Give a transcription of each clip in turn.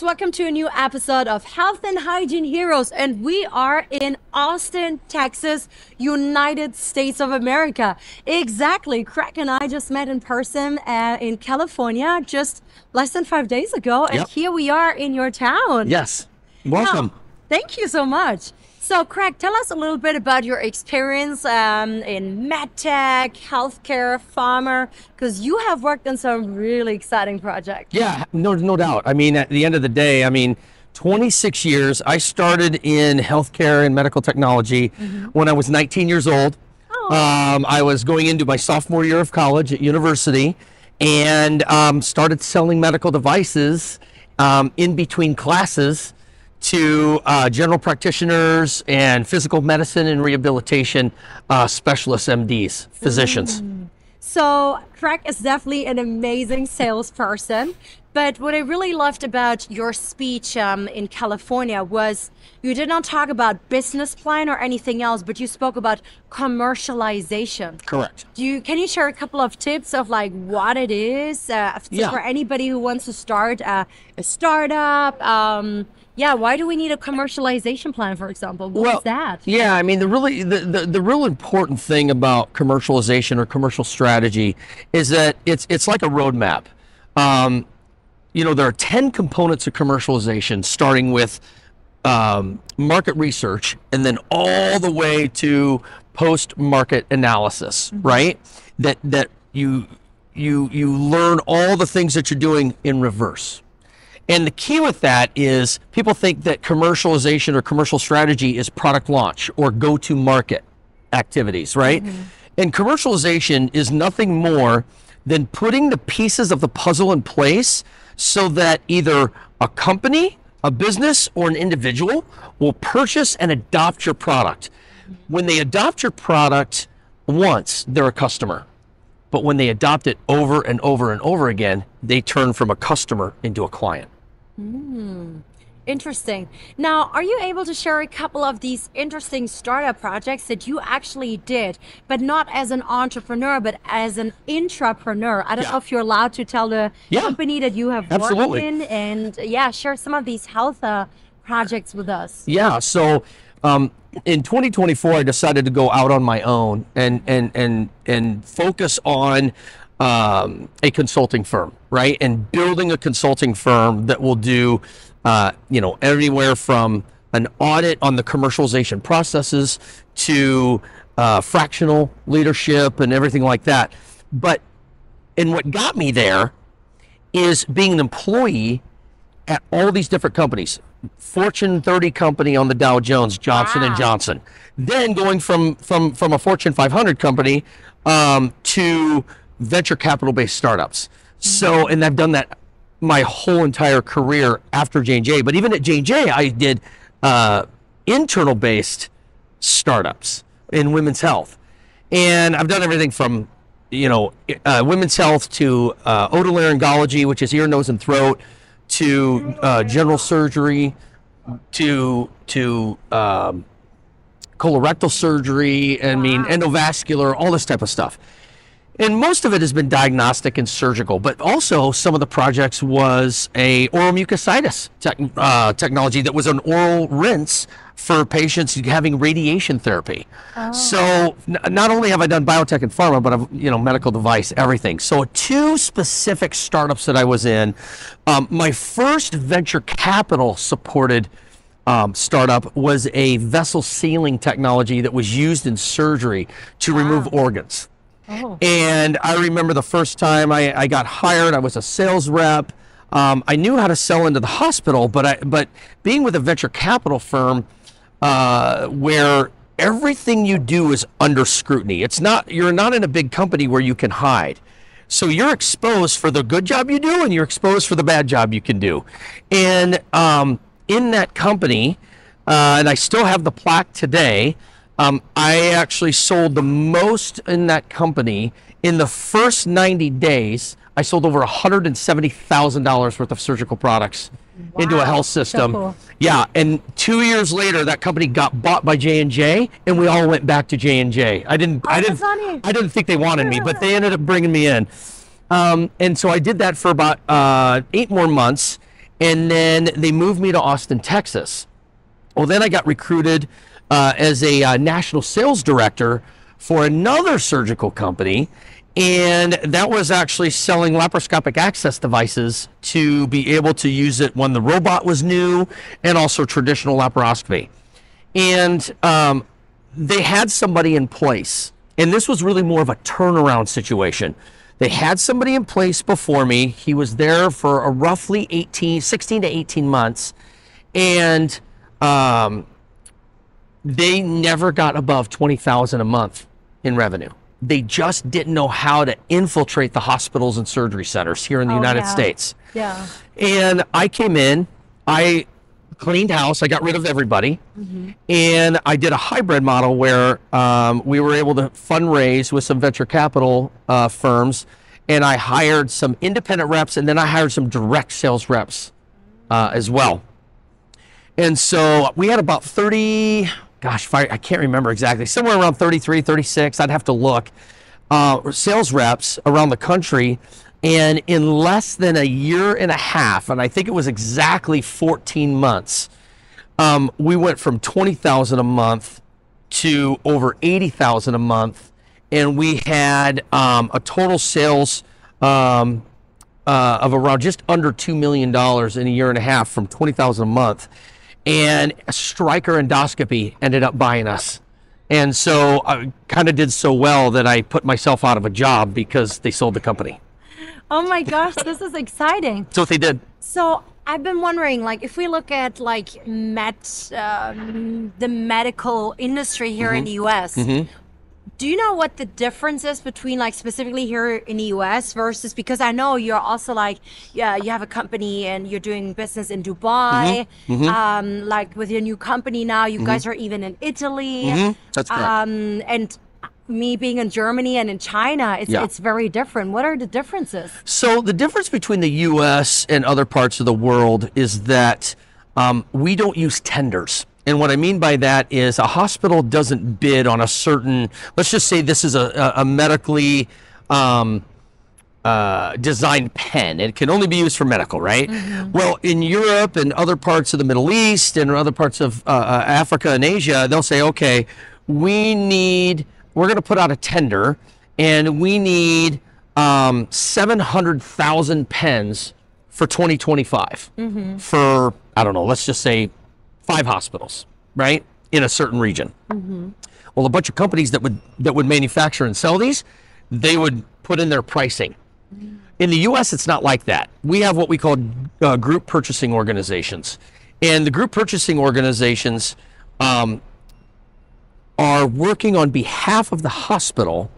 welcome to a new episode of Health and Hygiene Heroes, and we are in Austin, Texas, United States of America. Exactly. Craig and I just met in person in California just less than 5 days ago, and here we are in your town. Yes. Welcome. Now, thank you so much. So, Craig, tell us a little bit about your experience in MedTech, healthcare, pharma, because you have worked on some really exciting projects. Yeah, no doubt. I mean, at the end of the day, 26 years. I started in healthcare and medical technology when I was 19 years old. I was going into my sophomore year of college at university and started selling medical devices in between classes to general practitioners and physical medicine and rehabilitation specialists, MDs, physicians. So Craig is definitely an amazing salesperson. But what I really loved about your speech in California was you did not talk about business plan or anything else, but you spoke about commercialization. Correct. Can you share a couple of tips of like what it is for anybody who wants to start a startup? Why do we need a commercialization plan, for example? What is that? Yeah, I mean, the real important thing about commercialization or commercial strategy is that it's like a roadmap. There are 10 components of commercialization, starting with market research and then all the way to post-market analysis, right? That you learn all the things that you're doing in reverse. And the key with that is people think that commercialization or commercial strategy is product launch or go-to-market activities, right? And commercialization is nothing more than putting the pieces of the puzzle in place so that either a company, a business, or an individual will purchase and adopt your product. When they adopt your product once, they're a customer. But when they adopt it over and over and over again, they turn from a customer into a client. Interesting. Now, are you able to share a couple of these interesting startup projects that you actually did, but not as an entrepreneur, but as an intrapreneur? I don't know if you're allowed to tell the company that you have worked in, and share some of these health projects with us. Yeah. So in 2024, I decided to go out on my own and focus on a consulting firm, right? And building a consulting firm that will do, anywhere from an audit on the commercialization processes to fractional leadership and everything like that. And what got me there is being an employee at all these different companies. Fortune 30 company on the Dow Jones, Johnson & Johnson. Then going from a Fortune 500 company to venture capital-based startups. So, and I've done that my whole entire career after J&J. But even at J&J, I did internal-based startups in women's health. And I've done everything from, women's health to otolaryngology, which is ear, nose, and throat, to general surgery, to colorectal surgery, endovascular, all this type of stuff. And most of it has been diagnostic and surgical, but also some of the projects was a oral mucositis technology that was an oral rinse for patients having radiation therapy. So not only have I done biotech and pharma, but I've, medical device, everything. So 2 specific startups that I was in. My first venture capital supported startup was a vessel sealing technology that was used in surgery to remove organs. And I remember the first time I got hired, I was a sales rep. I knew how to sell into the hospital, but being with a venture capital firm where everything you do is under scrutiny. You're not in a big company where you can hide. So you're exposed for the good job you do, and you're exposed for the bad job you can do. And in that company, and I still have the plaque today, I actually sold the most in that company. In the first 90 days, I sold over $170,000 worth of surgical products into a health system. So cool. Yeah, and 2 years later, that company got bought by J&J, and we all went back to J&J. I didn't think they wanted me, but they ended up bringing me in. And so I did that for about 8 more months. And then they moved me to Austin, Texas. Well, then I got recruited as a national sales director for another surgical company. And that was actually selling laparoscopic access devices to be able to use it when the robot was new and also traditional laparoscopy. And they had somebody in place. And this was really more of a turnaround situation. They had somebody in place before me. He was there for a roughly 16 to 18 months. And they never got above $20,000 a month in revenue. They just didn't know how to infiltrate the hospitals and surgery centers here in the United States. Yeah. And I came in, I cleaned house, I got rid of everybody, and I did a hybrid model where we were able to fundraise with some venture capital firms, and I hired some independent reps, and then I hired some direct sales reps as well. And so we had about 30, gosh, I can't remember exactly, somewhere around 33, 36, I'd have to look, sales reps around the country. And in less than a year and a half, and I think it was exactly 14 months, we went from $20,000 a month to over $80,000 a month. And we had a total sales of around just under $2 million in a year and a half from $20,000 a month. And Stryker Endoscopy ended up buying us. And so I kind of did so well that I put myself out of a job because they sold the company. Oh my gosh, this is exciting. That's what they did. So I've been wondering, like, if we look at like the medical industry here in the US, do you know what the difference is between like specifically here in the US versus, because I know you're also like, yeah, you have a company and you're doing business in Dubai, like with your new company now, you guys are even in Italy. That's correct. And me being in Germany and in China, it's very different. What are the differences? So the difference between the US and other parts of the world is that we don't use tenders. And what I mean by that is a hospital doesn't bid on a certain, let's just say this is a medically designed pen. It can only be used for medical, right? Well, in Europe and other parts of the Middle East and other parts of Africa and Asia, they'll say, okay, we're going to put out a tender and we need 700,000 pens for 2025 for, I don't know, let's just say 5 hospitals, right, in a certain region. Well, a bunch of companies that would manufacture and sell these, they would put in their pricing. In the US, it's not like that. We have what we call group purchasing organizations. And the group purchasing organizations are working on behalf of the hospital,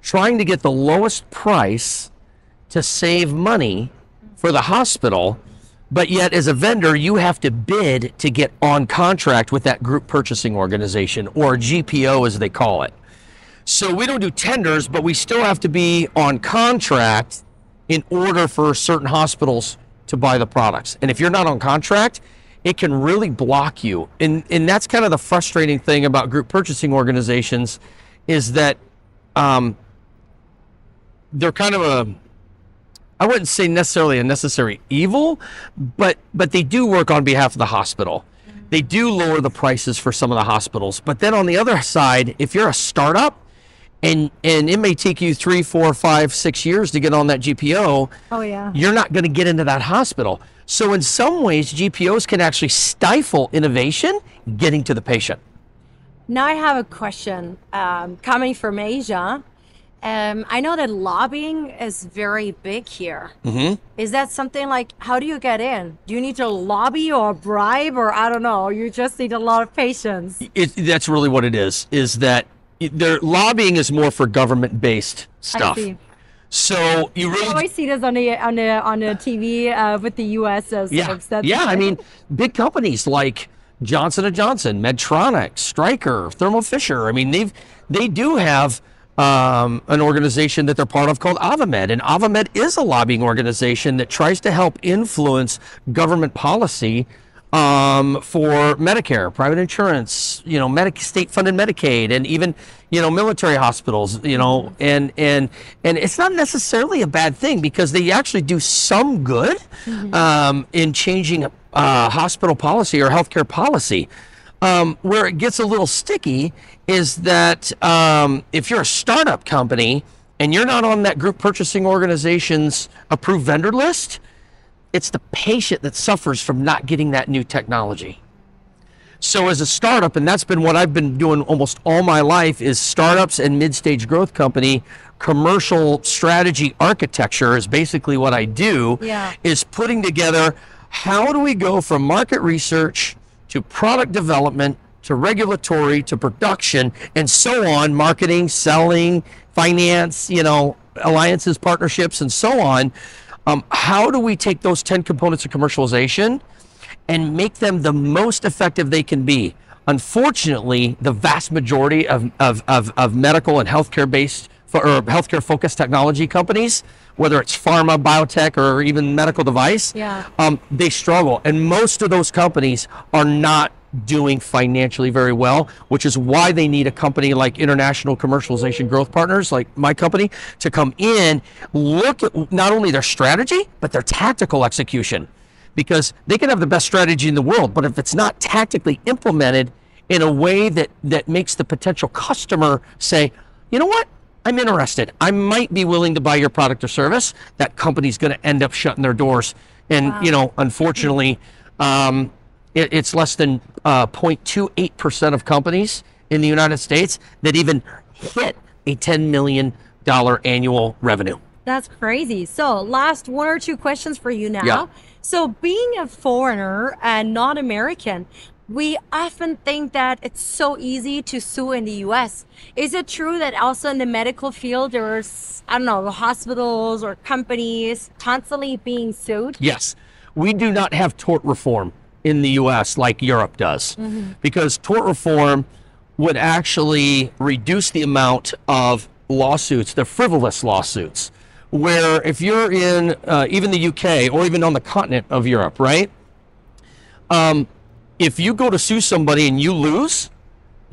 trying to get the lowest price to save money for the hospital, but yet as a vendor, you have to bid to get on contract with that group purchasing organization, or GPO as they call it. So we don't do tenders, but we still have to be on contract in order for certain hospitals to buy the products. And if you're not on contract, it can really block you. And that's kind of the frustrating thing about group purchasing organizations, is that they're kind of I wouldn't say necessarily a necessary evil, but they do work on behalf of the hospital. They do lower the prices for some of the hospitals. But then on the other side, if you're a startup, and it may take you 3, 4, 5, 6 years to get on that GPO, you're not going to get into that hospital. So in some ways, GPOs can actually stifle innovation getting to the patient. Now I have a question. Coming from Asia, I know that lobbying is very big here. Is that something like, how do you get in? Do you need to lobby or bribe, or I don't know, you just need a lot of patience? That's really what it is that their lobbying is more for government-based stuff. I see. So you really always see this on the TV with the U.S. folks. I mean, big companies like Johnson & Johnson, Medtronic, Stryker, Thermo Fisher. I mean, they do have an organization that they're part of called AvaMed, and AvaMed is a lobbying organization that tries to help influence government policy for Medicare, private insurance, state-funded Medicaid, and even, military hospitals, and it's not necessarily a bad thing because they actually do some good in changing hospital policy or healthcare policy. Where it gets a little sticky is that if you're a startup company and you're not on that group purchasing organization's approved vendor list, it's the patient that suffers from not getting that new technology. So as a startup, and that's been what I've been doing almost all my life, is startups and mid-stage growth company, commercial strategy architecture is basically what I do, is putting together how do we go from market research to product development to regulatory to production and so on, marketing, selling, finance, alliances, partnerships, and so on. How do we take those 10 components of commercialization and make them the most effective they can be? Unfortunately, the vast majority of medical and healthcare-based or healthcare-focused technology companies, whether it's pharma, biotech, or even medical device, they struggle. And most of those companies are not doing financially very well, which is why they need a company like International Commercialization Growth Partners, like my company, to come in, look at not only their strategy, but their tactical execution. Because they can have the best strategy in the world, but if it's not tactically implemented in a way that makes the potential customer say, you know what, I'm interested, I might be willing to buy your product or service, that company's going to end up shutting their doors. And, unfortunately, it's less than 0.28% of companies in the United States that even hit a $10 million annual revenue. That's crazy. So last one or two questions for you now. So being a foreigner and not American, we often think that it's so easy to sue in the US. Is it true that also in the medical field, there's, hospitals or companies constantly being sued? Yes. We do not have tort reform in the US like Europe does, because tort reform would actually reduce the amount of lawsuits, the frivolous lawsuits, where if you're in even the UK or even on the continent of Europe, right? If you go to sue somebody and you lose,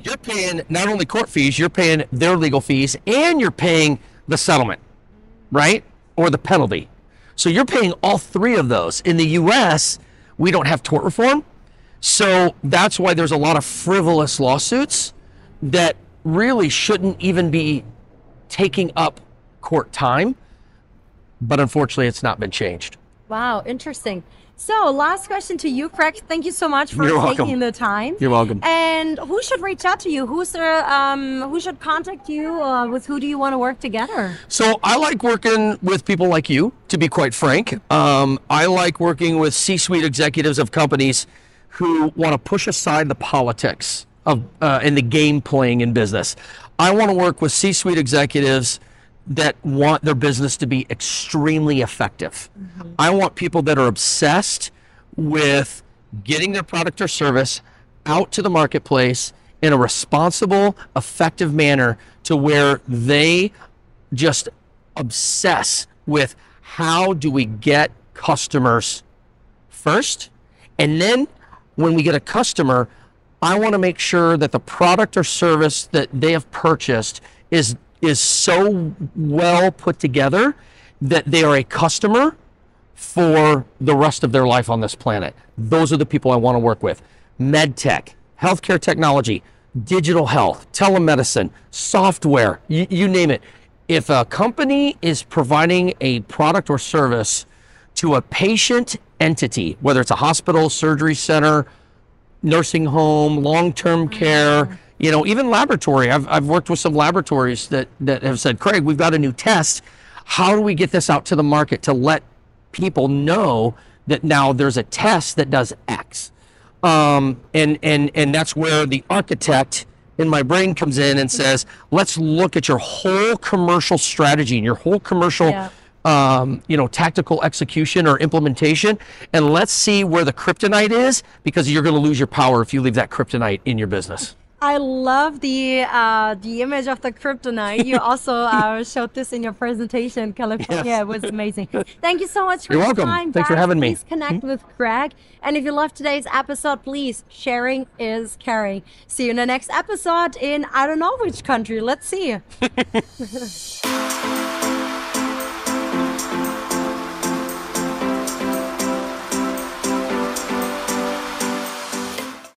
you're paying not only court fees, you're paying their legal fees, and you're paying the settlement, right? Or the penalty. So you're paying all three of those. In the US, we don't have tort reform. So that's why there's a lot of frivolous lawsuits that really shouldn't even be taking up court time. But unfortunately, it's not been changed. Wow, interesting. So last question to you, Craig. Thank you so much for taking the time. You're welcome. And who should reach out to you? Who should contact you? With who do you want to work together? So I like working with people like you, to be quite frank. I like working with C-suite executives of companies who want to push aside the politics of and the game playing in business. I want to work with C-suite executives that want their business to be extremely effective. I want people that are obsessed with getting their product or service out to the marketplace in a responsible, effective manner to where they just obsess with how do we get customers first. And then when we get a customer, I want to make sure that the product or service that they have purchased is so well put together that they are a customer for the rest of their life on this planet. Those are the people I want to work with. MedTech, healthcare technology, digital health, telemedicine, software, you name it. If a company is providing a product or service to a patient entity, whether it's a hospital, surgery center, nursing home, long-term care, even laboratory. I've worked with some laboratories that have said, Craig, we've got a new test. How do we get this out to the market to let people know that now there's a test that does X? And that's where the architect in my brain comes in and says, let's look at your whole commercial strategy and your whole commercial tactical execution or implementation, and let's see where the kryptonite is, because you're going to lose your power if you leave that kryptonite in your business. I love the image of the kryptonite. You also showed this in your presentation, California. Yes. It was amazing. Thank you so much for You're your welcome. time. Thanks for Guys, having me. Please connect with Greg. And if you love today's episode, please, sharing is caring. See you in the next episode in I don't know which country. Let's see.